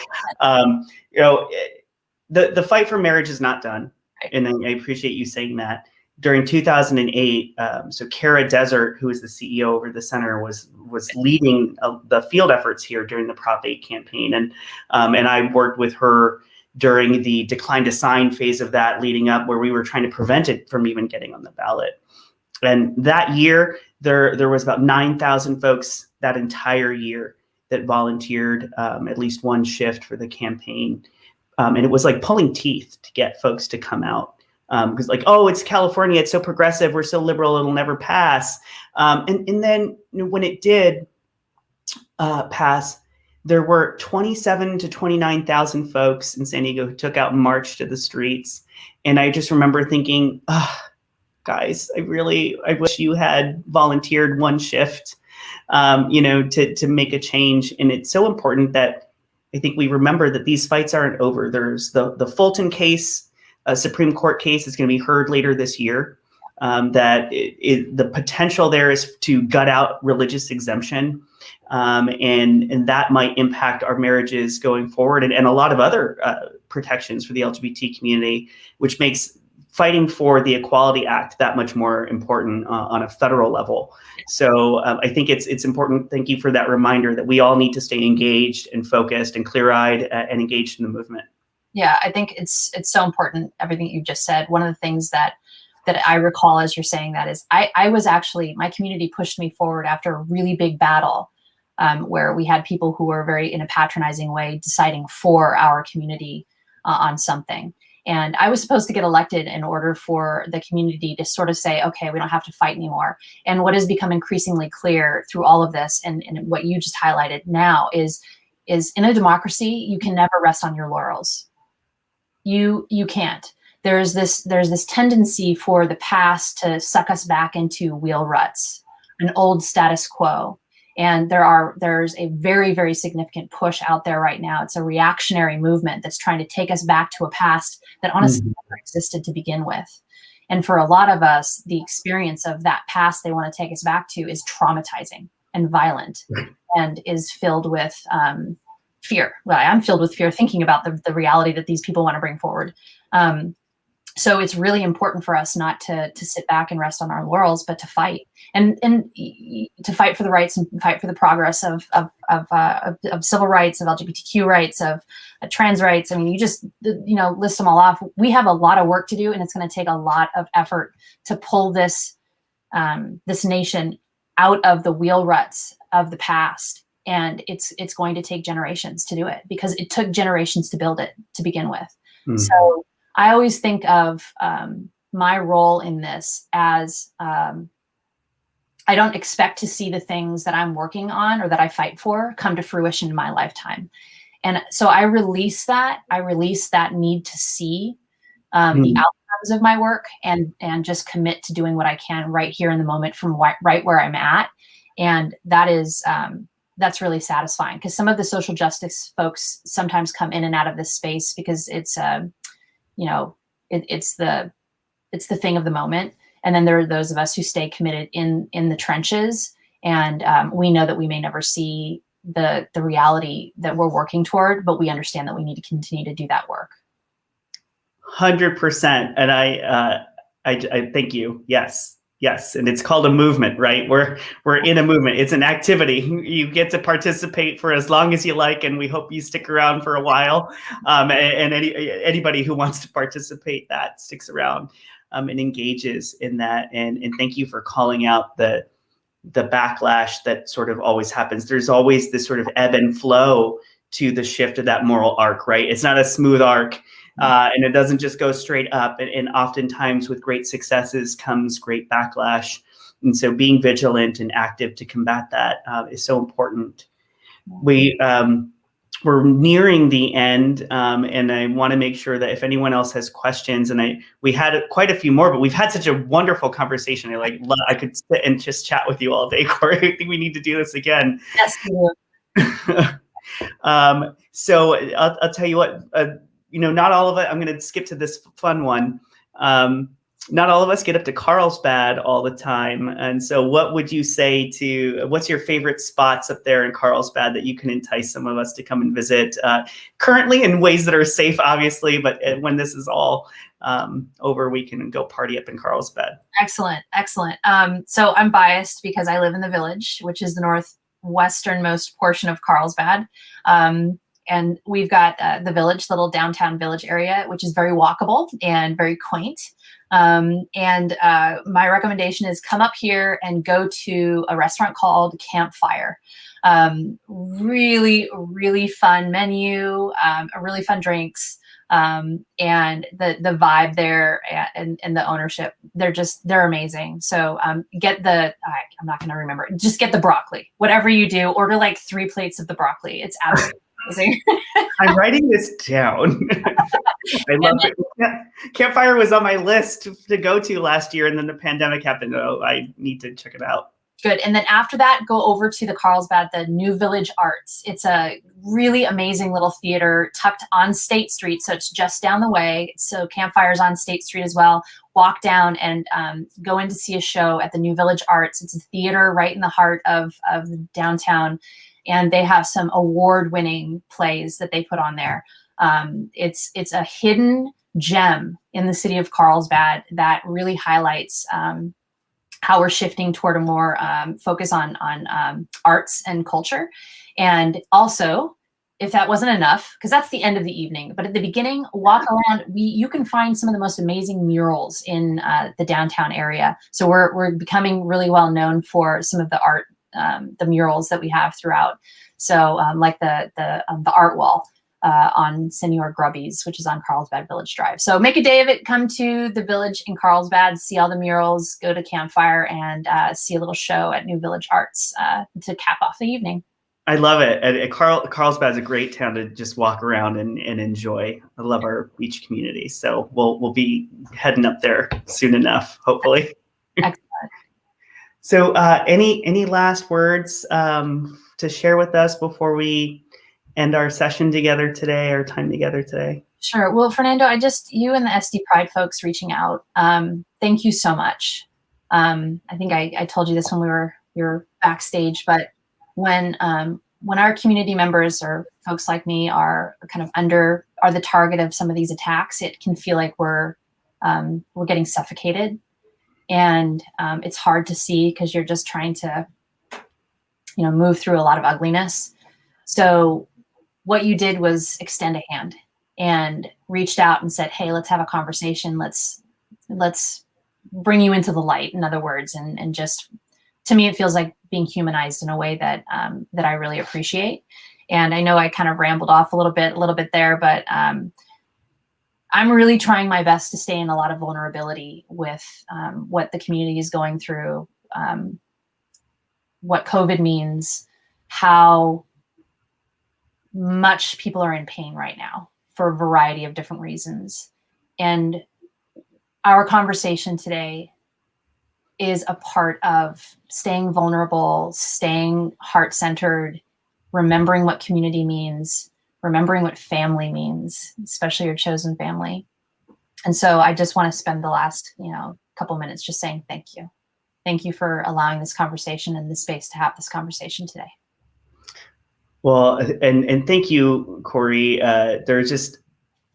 the fight for marriage is not done. And I appreciate you saying that. During 2008, so Kara Desert, who is the CEO over the center, was leading the field efforts here during the Prop 8 campaign, and I worked with her during the decline to sign phase of that, leading up, where we were trying to prevent it from even getting on the ballot. And that year, there was about 9,000 folks that entire year that volunteered at least one shift for the campaign. And it was like pulling teeth to get folks to come out. Because like, oh, it's California, it's so progressive, we're so liberal, it'll never pass. And then when it did pass, there were 27 to 29,000 folks in San Diego who took out and marched to the streets. And I just remember thinking, guys, I wish you had volunteered one shift, to make a change. And it's so important that I think we remember that these fights aren't over. There's the Fulton case, a Supreme Court case is going to be heard later this year. That the potential there is to gut out religious exemption. And that might impact our marriages going forward and a lot of other protections for the LGBT community, which makes fighting for the Equality Act that much more important on a federal level. So I think it's important. Thank you for that reminder that we all need to stay engaged and focused and clear-eyed and engaged in the movement. Yeah, I think it's so important, everything you've just said. One of the things that I recall as you're saying that is I was actually, my community pushed me forward after a really big battle where we had people who were very in a patronizing way deciding for our community on something. And I was supposed to get elected in order for the community to sort of say, okay, we don't have to fight anymore. And what has become increasingly clear through all of this and what you just highlighted now is in a democracy, you can never rest on your laurels. You can't. There's this tendency for the past to suck us back into wheel ruts, an old status quo. And there's a very, very significant push out there right now. It's a reactionary movement that's trying to take us back to a past that honestly never existed to begin with. And for a lot of us, the experience of that past they want to take us back to is traumatizing and violent and is filled with fear. Well, I'm filled with fear thinking about the reality that these people want to bring forward. So it's really important for us not to sit back and rest on our laurels, but to fight and to fight for the rights and fight for the progress of civil rights, of LGBTQ rights, of trans rights. I mean, you just list them all off. We have a lot of work to do, and it's going to take a lot of effort to pull this nation out of the wheel ruts of the past. And it's going to take generations to do it because it took generations to build it to begin with. Mm-hmm. So I always think of my role in this as I don't expect to see the things that I'm working on or that I fight for come to fruition in my lifetime. And so I release that need to see the outcomes of my work and just commit to doing what I can right here in the moment from right where I'm at. And that is that's really satisfying because some of the social justice folks sometimes come in and out of this space because it's it's the thing of the moment. And then there are those of us who stay committed in the trenches. And we know that we may never see the reality that we're working toward, but we understand that we need to continue to do that work. 100%. And I thank you. Yes. And it's called a movement, right? We're in a movement. It's an activity. You get to participate for as long as you like, and we hope you stick around for a while. And anybody who wants to participate that sticks around and engages in that. And thank you for calling out the backlash that sort of always happens. There's always this sort of ebb and flow to the shift of that moral arc, right? It's not a smooth arc. And it doesn't just go straight up. And oftentimes with great successes comes great backlash. And so being vigilant and active to combat that is so important. We're nearing the end. And I want to make sure that if anyone else has questions, and we had quite a few more, but we've had such a wonderful conversation. I could sit and just chat with you all day, Cori. I think we need to do this again. Yes, we do. So I'll tell you what, not all of it, I'm going to skip to this fun one. Not all of us get up to Carlsbad all the time. And so what would you say what's your favorite spots up there in Carlsbad that you can entice some of us to come and visit currently in ways that are safe, obviously, but when this is all over, we can go party up in Carlsbad. Excellent. So I'm biased because I live in the Village, which is the northwesternmost portion of Carlsbad. And we've got the village, the little downtown village area, which is very walkable and very quaint. My recommendation is come up here and go to a restaurant called Campfire. Really, really fun menu, really fun drinks, and the vibe there and the ownership, they're amazing. So get the, I'm not going to remember, just get the broccoli. Whatever you do, order like 3 plates of the broccoli. It's absolutely amazing. I'm writing this down. I love it. Campfire was on my list to go to last year, and then the pandemic happened. Oh, I need to check it out. Good. And then after that, go over to the Carlsbad, the New Village Arts. It's a really amazing little theater tucked on State Street. So it's just down the way. So Campfire's on State Street as well. Walk down and go in to see a show at the New Village Arts. It's a theater right in the heart of downtown. And they have some award-winning plays that they put on there. It's a hidden gem in the city of Carlsbad that really highlights how we're shifting toward a more focus on arts and culture. And also, if that wasn't enough, because that's the end of the evening, but at the beginning, walk around. You can find some of the most amazing murals in the downtown area. So we're becoming really well known for some of the art, the murals that we have throughout. So like the art wall on Senor Grubby's, which is on Carlsbad Village Drive. So make a day of it. Come to the village in Carlsbad, see all the murals, go to Campfire, and see a little show at New Village Arts to cap off the evening. I love it. Carlsbad is a great town to just walk around and enjoy. I love our beach community. So we'll be heading up there soon enough, hopefully. Excellent. So any last words to share with us before we end our session together today, our time together today? Sure. Well, Fernando, you and the SD Pride folks reaching out, thank you so much. I think I told you this when we were backstage, but when our community members or folks like me are kind of are the target of some of these attacks, it can feel like we're getting suffocated, and it's hard to see because you're just trying to, move through a lot of ugliness. So what you did was extend a hand and reached out and said, hey, let's have a conversation. Let's bring you into the light, in other words, and just, to me, it feels like being humanized in a way that I really appreciate. And I know I kind of rambled off a little bit there, but I'm really trying my best to stay in a lot of vulnerability with what the community is going through, what COVID means, how much people are in pain right now for a variety of different reasons. And our conversation today is a part of staying vulnerable, staying heart-centered, remembering what community means, remembering what family means, especially your chosen family. And so I just want to spend the last, couple minutes just saying thank you. Thank you for allowing this conversation and the space to have this conversation today. Well, and thank you, Cori.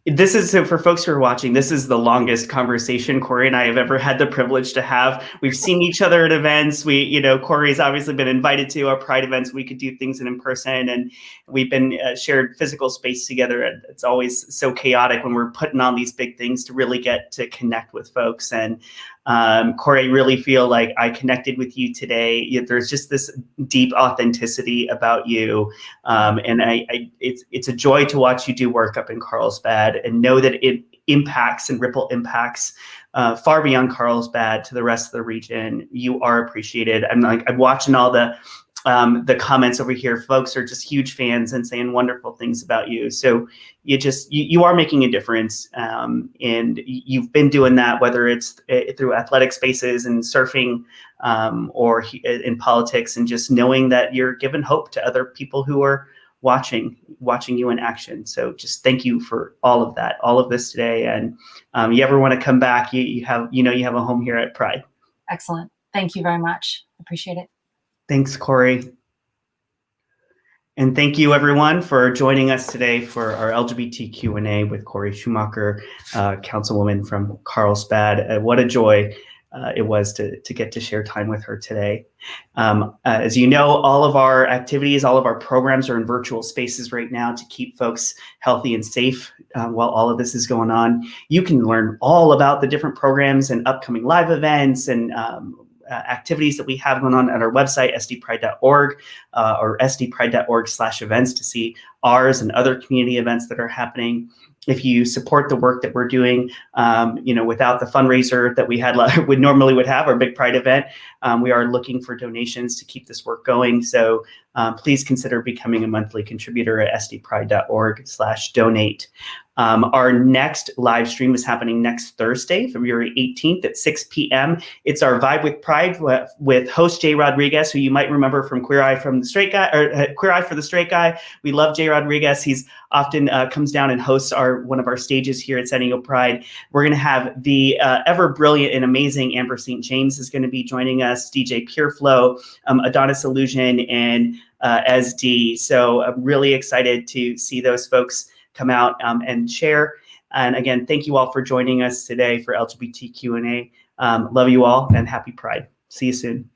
This is, so for folks who are watching, this is the longest conversation Cori and I have ever had the privilege to have. We've seen each other at events. Cori's obviously been invited to our Pride events. We could do things in person, and we've been shared physical space together. It's always so chaotic when we're putting on these big things to really get to connect with folks. And Cori, I really feel like I connected with you today. There's just this deep authenticity about you, and it's a joy to watch you do work up in Carlsbad and know that it impacts and ripple impacts far beyond Carlsbad to the rest of the region. You are appreciated. I'm watching all the comments over here. Folks are just huge fans and saying wonderful things about you. So you are making a difference, and you've been doing that, whether it's through athletic spaces and surfing, or in politics, and just knowing that you're giving hope to other people who are watching you in action. So just thank you for all of that, all of this today. And you ever want to come back, you have a home here at Pride. Excellent. Thank you very much. Appreciate it. Thanks, Cori. And thank you, everyone, for joining us today for our LGBT Q&A with Cori Schumacher, Councilwoman from Carlsbad. What a joy it was to get to share time with her today. As you know, all of our activities, all of our programs are in virtual spaces right now to keep folks healthy and safe while all of this is going on. You can learn all about the different programs and upcoming live events and activities that we have going on at our website, sdpride.org, or sdpride.org/events to see ours and other community events that are happening. If you support the work that we're doing, without the fundraiser that we normally would have, our Big Pride event, we are looking for donations to keep this work going. So please consider becoming a monthly contributor at sdpride.org/donate. Our next live stream is happening next Thursday, February 18th at 6 p.m. It's our Vibe with Pride with host Jay Rodriguez, who you might remember from Queer Eye for the Straight Guy. We love Jay Rodriguez. He's often comes down and hosts one of our stages here at San Diego Pride. We're going to have the ever brilliant and amazing Amber St. James is going to be joining us, DJ Pureflow, Adonis Illusion, and SD. So I'm really excited to see those folks come out and share. And again, thank you all for joining us today for LGBT Q&A. Love you all and happy Pride. See you soon.